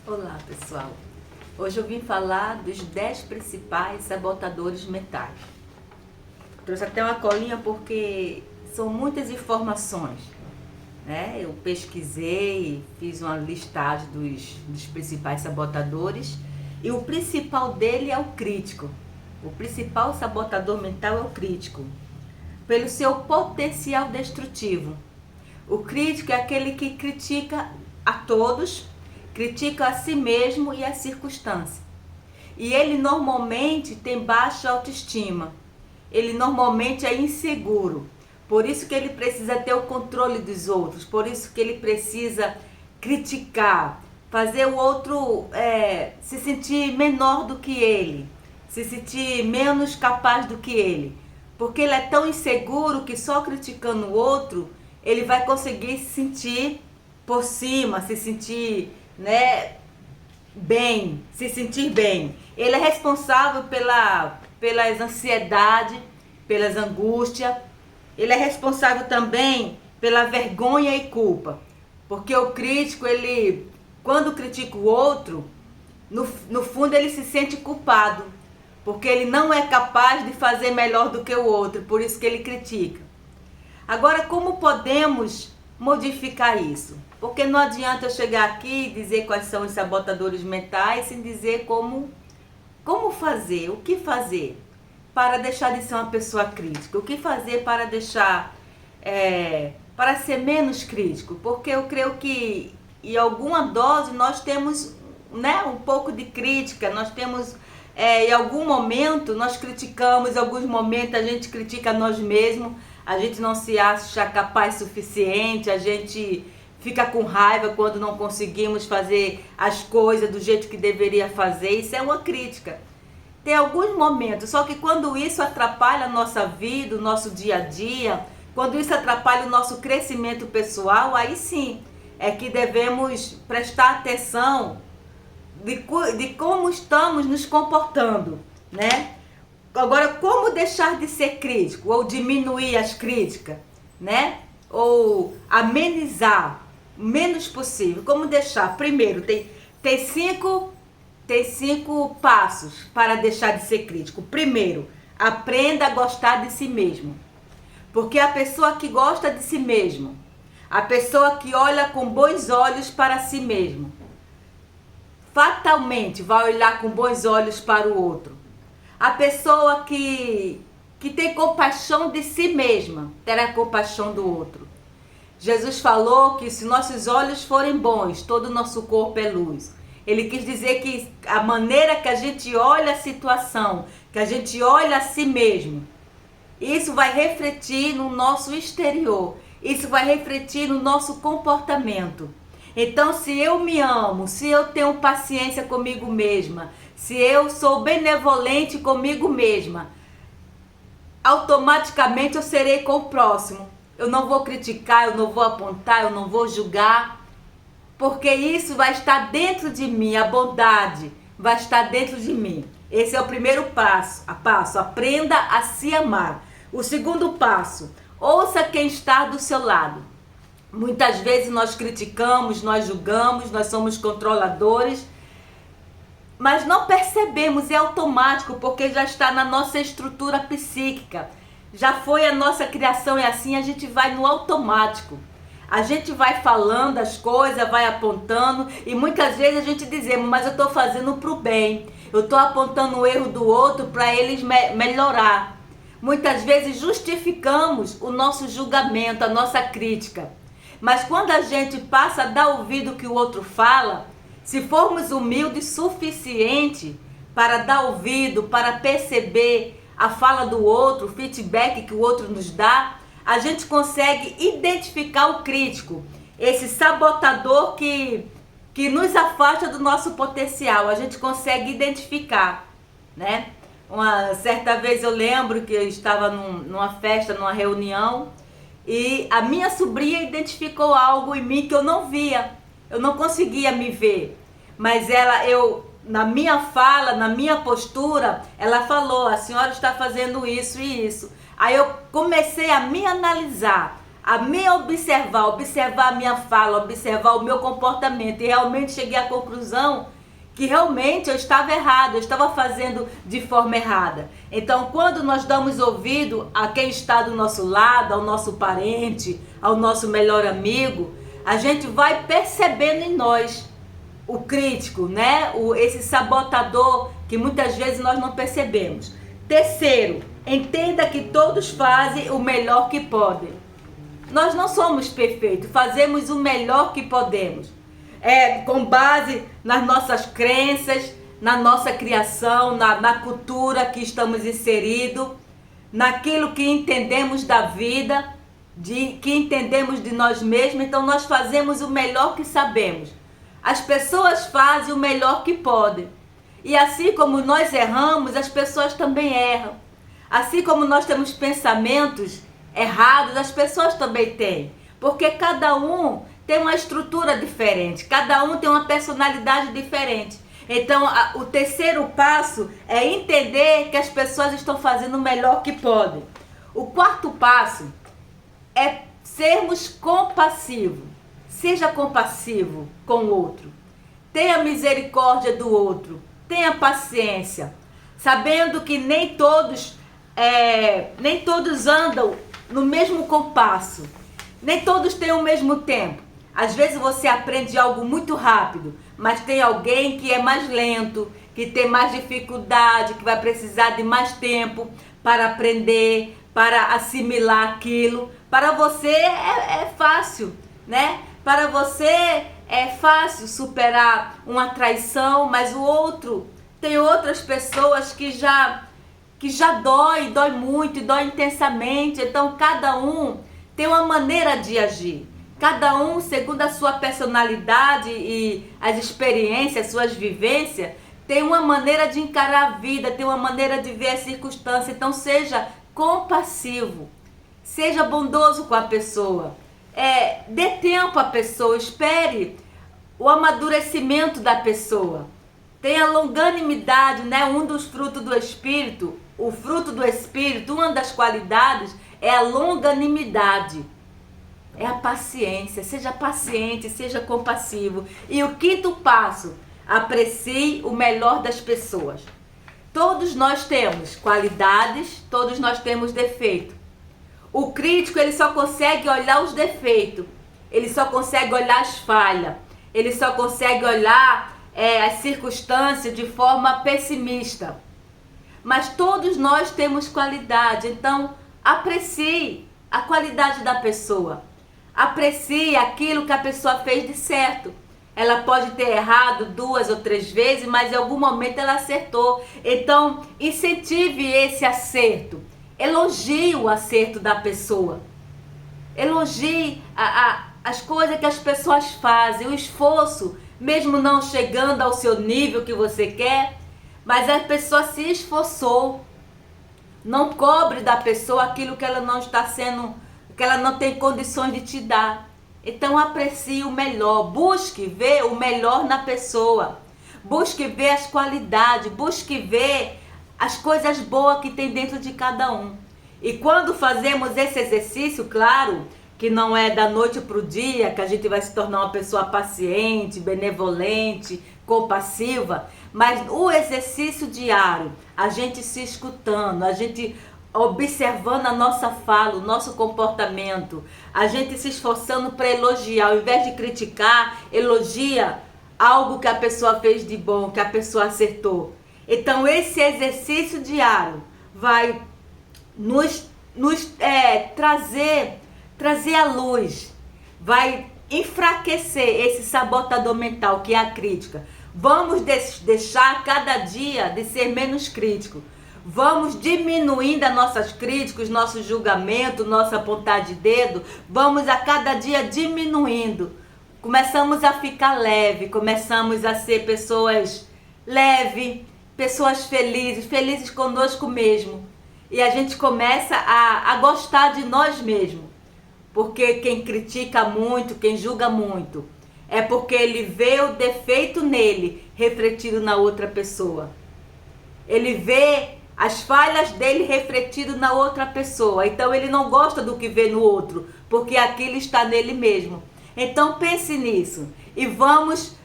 Olá pessoal, hoje eu vim falar dos 10 principais sabotadores mentais. Trouxe até uma colinha porque são muitas informações, né? Eu pesquisei, fiz uma listagem dos principais sabotadores e o principal dele é o crítico. O principal sabotador mental é o crítico, pelo seu potencial destrutivo. O crítico é aquele que critica a todos, critica a si mesmo e a circunstância. E ele normalmente tem baixa autoestima. Ele normalmente é inseguro. Por isso que ele precisa ter o controle dos outros. Por isso que ele precisa criticar, fazer o outro se sentir menor do que ele, se sentir menos capaz do que ele. Porque ele é tão inseguro que só criticando o outro, ele vai conseguir se sentir por cima, se sentir, bem, se sentir bem. Ele é responsável pelas ansiedades, pelas angústias. Ele é responsável também pela vergonha e culpa. Porque o crítico, ele, quando critica o outro, no fundo ele se sente culpado. Porque ele não é capaz de fazer melhor do que o outro, por isso que ele critica. Agora, como podemos modificar isso? Porque não adianta eu chegar aqui e dizer quais são os sabotadores mentais sem dizer como fazer, o que fazer para deixar de ser uma pessoa crítica, o que fazer para deixar, para ser menos crítico, porque eu creio que em alguma dose nós temos, um pouco de crítica, nós temos, em algum momento nós criticamos, em alguns momentos a gente critica nós mesmos, a gente não se acha capaz suficiente, a gente fica com raiva quando não conseguimos fazer as coisas do jeito que deveria fazer. Isso é uma crítica. Tem alguns momentos, só que quando isso atrapalha a nossa vida, o nosso dia a dia, quando isso atrapalha o nosso crescimento pessoal, aí sim é que devemos prestar atenção de como estamos nos comportando, né? Agora, como deixar de ser crítico ou diminuir as críticas, né? Ou amenizar o menos possível. Como deixar? Primeiro, tem cinco passos para deixar de ser crítico. Primeiro, aprenda a gostar de si mesmo. Porque a pessoa que gosta de si mesmo, a pessoa que olha com bons olhos para si mesmo, fatalmente vai olhar com bons olhos para o outro. A pessoa que tem compaixão de si mesma terá compaixão do outro. Jesus falou que se nossos olhos forem bons, todo o nosso corpo é luz. Ele quis dizer que a maneira que a gente olha a situação, que a gente olha a si mesmo, isso vai refletir no nosso exterior. Isso vai refletir no nosso comportamento. Então, se eu me amo, se eu tenho paciência comigo mesma, se eu sou benevolente comigo mesma, automaticamente eu serei com o próximo. Eu não vou criticar, eu não vou apontar, eu não vou julgar, porque isso vai estar dentro de mim, a bondade vai estar dentro de mim. Esse é o primeiro passo, aprenda a se amar. O segundo passo, ouça quem está do seu lado. Muitas vezes nós criticamos, nós julgamos, nós somos controladores, mas não percebemos, é automático, porque já está na nossa estrutura psíquica. Já foi a nossa criação, é assim, a gente vai no automático. A gente vai falando as coisas, vai apontando, e muitas vezes a gente dizemos, mas eu estou fazendo para o bem. Eu estou apontando o erro do outro para eles melhorar. Muitas vezes justificamos o nosso julgamento, a nossa crítica. Mas quando a gente passa a dar ouvido ao que o outro fala, se formos humildes o suficiente para dar ouvido, para perceber a fala do outro, o feedback que o outro nos dá, a gente consegue identificar o crítico, esse sabotador que nos afasta do nosso potencial. A gente consegue identificar, né? Uma certa vez eu lembro que eu estava numa festa, numa reunião, e a minha sobrinha identificou algo em mim que eu não via, eu não conseguia me ver, mas na minha fala, na minha postura, ela falou, a senhora está fazendo isso e isso. Aí eu comecei a me analisar, a me observar, observar a minha fala, observar o meu comportamento, e realmente cheguei à conclusão que realmente eu estava errado, eu estava fazendo de forma errada. Então, quando nós damos ouvido a quem está do nosso lado, ao nosso parente, ao nosso melhor amigo, a gente vai percebendo em nós o crítico, né? Esse sabotador que muitas vezes nós não percebemos. Terceiro, entenda que todos fazem o melhor que podem. Nós não somos perfeitos, fazemos o melhor que podemos. Com base nas nossas crenças, na nossa criação, na cultura que estamos inseridos, naquilo que entendemos da vida, que entendemos de nós mesmos. Então nós fazemos o melhor que sabemos. As pessoas fazem o melhor que podem. E assim como nós erramos, as pessoas também erram. Assim como nós temos pensamentos errados, as pessoas também têm. Porque cada um tem uma estrutura diferente, cada um tem uma personalidade diferente. Então, o terceiro passo é entender que as pessoas estão fazendo o melhor que podem. O quarto passo é sermos compassivos. Seja compassivo com o outro. Tenha misericórdia do outro. Tenha paciência. Sabendo que nem todos andam no mesmo compasso. Nem todos têm o mesmo tempo. Às vezes você aprende algo muito rápido, mas tem alguém que é mais lento, que tem mais dificuldade, que vai precisar de mais tempo para aprender, para assimilar aquilo. Para você é fácil, né? Para você é fácil superar uma traição, mas o outro, tem outras pessoas que já dói muito, e dói intensamente. Então cada um tem uma maneira de agir. Cada um, segundo a sua personalidade e as experiências, suas vivências, tem uma maneira de encarar a vida, tem uma maneira de ver as circunstâncias. Então seja compassivo, seja bondoso com a pessoa, dê tempo à pessoa, espere o amadurecimento da pessoa. Tenha longanimidade, né? Um dos frutos do Espírito, o fruto do Espírito, uma das qualidades é a longanimidade. É a paciência. Seja paciente, seja compassivo. E o quinto passo, aprecie o melhor das pessoas. Todos nós temos qualidades, todos nós temos defeito. O crítico, ele só consegue olhar os defeitos, ele só consegue olhar as falhas, ele só consegue olhar as circunstâncias de forma pessimista. Mas todos nós temos qualidade, então aprecie a qualidade da pessoa. Aprecie aquilo que a pessoa fez de certo. Ela pode ter errado 2 ou 3 vezes, mas em algum momento ela acertou. Então, incentive esse acerto. Elogie o acerto da pessoa. Elogie as coisas que as pessoas fazem, o esforço, mesmo não chegando ao seu nível que você quer, mas a pessoa se esforçou. Não cobre da pessoa aquilo que ela não está sendo, que ela não tem condições de te dar. Então aprecie o melhor, busque ver o melhor na pessoa, busque ver as qualidades, busque ver as coisas boas que tem dentro de cada um. E quando fazemos esse exercício, claro, que não é da noite para o dia, que a gente vai se tornar uma pessoa paciente, benevolente, compassiva, mas o exercício diário, a gente se escutando, a gente observando a nossa fala, o nosso comportamento, a gente se esforçando para elogiar, ao invés de criticar, elogia algo que a pessoa fez de bom, que a pessoa acertou. Então esse exercício diário vai nos trazer à luz, vai enfraquecer esse sabotador mental que é a crítica. Vamos deixar cada dia de ser menos crítico. Vamos diminuindo as nossas críticas, nosso julgamento, nossa apontar de dedo. Vamos a cada dia diminuindo. Começamos a ficar leve, começamos a ser pessoas leves, pessoas felizes conosco mesmo. E a gente começa a gostar de nós mesmos. Porque quem critica muito, quem julga muito, é porque ele vê o defeito nele refletido na outra pessoa. Ele vê as falhas dele refletido na outra pessoa. Então ele não gosta do que vê no outro, porque aquilo está nele mesmo. Então pense nisso e vamos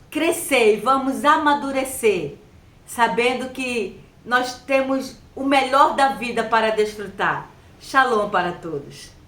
crescer, e vamos amadurecer, sabendo que nós temos o melhor da vida para desfrutar. Shalom para todos.